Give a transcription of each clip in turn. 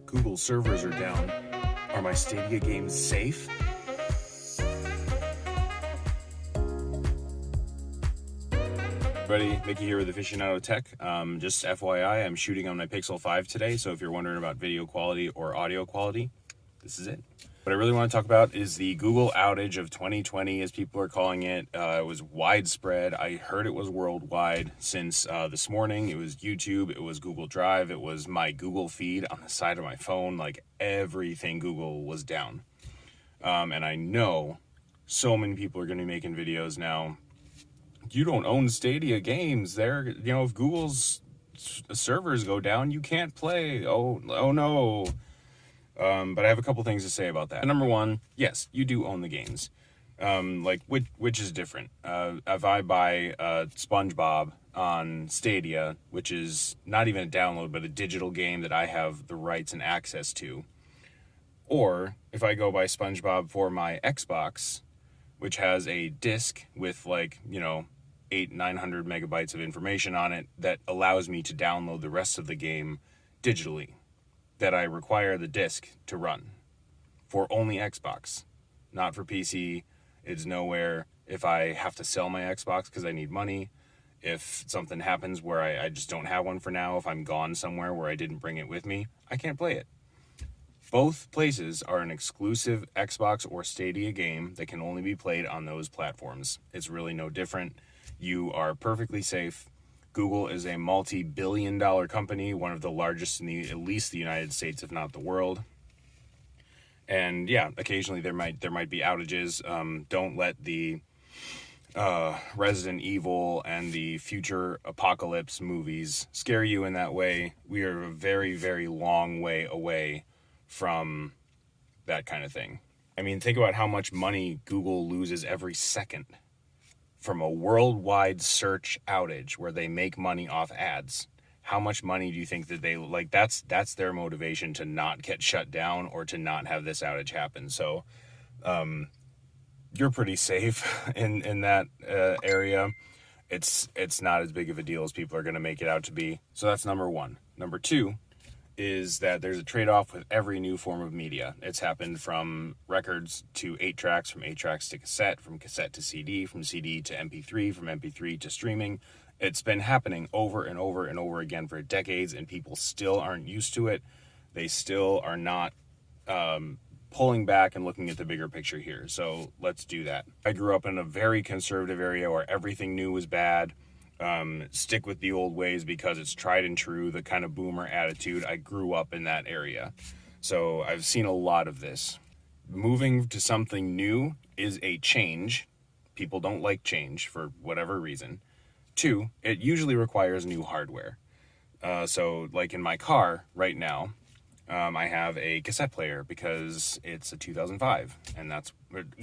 Google servers are down. Are my Stadia games safe? Everybody, Mickey here with Aficionado Tech. Just FYI, I'm shooting on my Pixel 5 today, so if you're wondering about video quality or audio quality, this is it. What I really want to talk about is the Google outage of 2020, as people are calling it. It was widespread. I heard it was worldwide since this morning. It was YouTube, it was Google Drive, it was my Google feed on the side of my phone. Like, everything Google was down. And I know so many people are going to be making videos now. You don't own Stadia games. If Google's servers go down, you can't play. Oh no. But I have a couple things to say about that. Number one, yes, you do own the games. Which is different. If I buy SpongeBob on Stadia, which is not even a download, but a digital game that I have the rights and access to, or if I go buy SpongeBob for my Xbox, which has a disc with 900 megabytes of information on it that allows me to download the rest of the game digitally, that I require the disc to run for only Xbox, not for PC. It's nowhere if I have to sell my Xbox because I need money. If something happens where I just don't have one for now, if I'm gone somewhere where I didn't bring it with me, I can't play it. Both places are an exclusive Xbox or Stadia game that can only be played on those platforms. It's really no different. You are perfectly safe. Google is a multi-billion-dollar company, one of the largest in at least the United States, if not the world. And yeah, occasionally there might be outages. Don't let the Resident Evil and the future apocalypse movies scare you in that way. We are a very, very long way away from that kind of thing. I mean, think about how much money Google loses every second from a worldwide search outage where they make money off ads. How much money do you think that that's their motivation to not get shut down or to not have this outage happen? So you're pretty safe in that area. It's not as big of a deal as people are going to make it out to be. So that's number one. Number two is that there's a trade-off with every new form of media. It's happened from records to 8 tracks, from 8 tracks to cassette, from cassette to CD, from CD to MP3, from MP3 to streaming. It's been happening over and over and over again for decades, and people still aren't used to it. They still are not pulling back and looking at the bigger picture here. So let's do that. I grew up in a very conservative area where everything new was bad. Stick with the old ways because it's tried and true, the kind of boomer attitude. I grew up in that area. So I've seen a lot of this. Moving to something new is a change. People don't like change for whatever reason. 2, it usually requires new hardware. So like in my car right now, I have a cassette player because it's a 2005 and it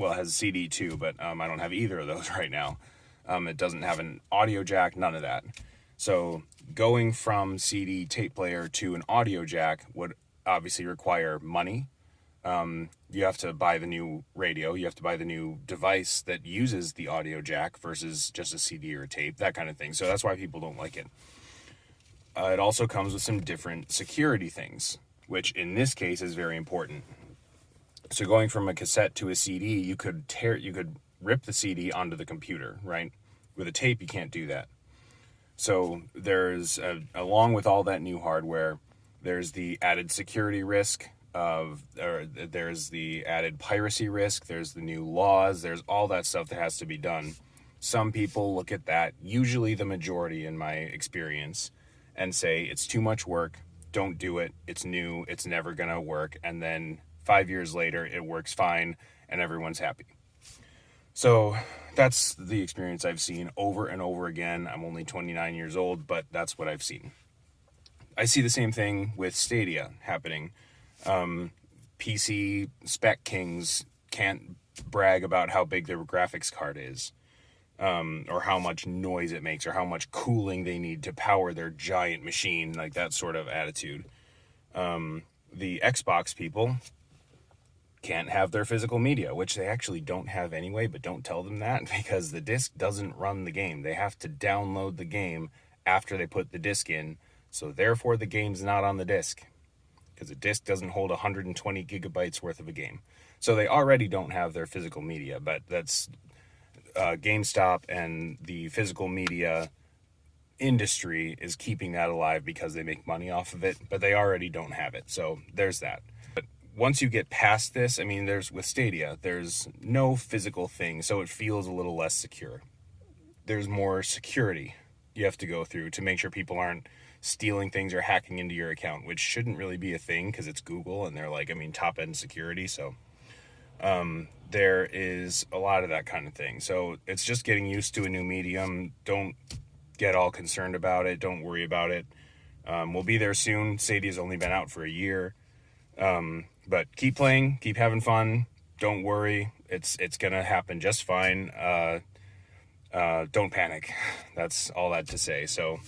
has a CD too, but I don't have either of those right now. It doesn't have an audio jack, none of that. So going from CD tape player to an audio jack would obviously require money. You have to buy the new radio. You have to buy the new device that uses the audio jack versus just a CD or a tape, that kind of thing. So that's why people don't like it. It also comes with some different security things, which in this case is very important. So going from a cassette to a CD, you could rip the CD onto the computer, right? With a tape, you can't do that. So there's, along with all that new hardware, there's the added security risk there's the added piracy risk, there's the new laws, there's all that stuff that has to be done. Some people look at that, usually the majority in my experience, and say it's too much work, don't do it, it's new, it's never gonna work, and then 5 years later it works fine and everyone's happy. So that's the experience I've seen over and over again. I'm only 29 years old, but that's what I've seen. I see the same thing with Stadia happening. PC spec kings can't brag about how big their graphics card is, or how much noise it makes, or how much cooling they need to power their giant machine, like that sort of attitude. The Xbox people can't have their physical media, which they actually don't have anyway, but don't tell them that because the disc doesn't run the game. They have to download the game after they put the disc in, so therefore the game's not on the disc. because a disc doesn't hold 120 gigabytes worth of a game. So they already don't have their physical media, but that's GameStop and the physical media industry is keeping that alive because they make money off of it, but they already don't have it. So there's that. But once you get past this, I mean, with Stadia, there's no physical thing, so it feels a little less secure. There's more security you have to go through to make sure people aren't stealing things or hacking into your account, which shouldn't really be a thing because it's Google and they're like, I mean, top end security. So there is a lot of that kind of thing. So it's just getting used to a new medium. Don't get all concerned about it. Don't worry about it. We'll be there soon. Stadia's only been out for a year. But keep playing, keep having fun. Don't worry. It's going to happen just fine. Don't panic. That's all that to say. So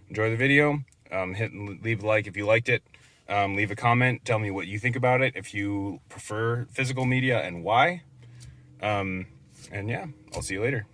enjoy the video. Leave a like if you liked it. Leave a comment. Tell me what you think about it. If you prefer physical media and why. And yeah, I'll see you later.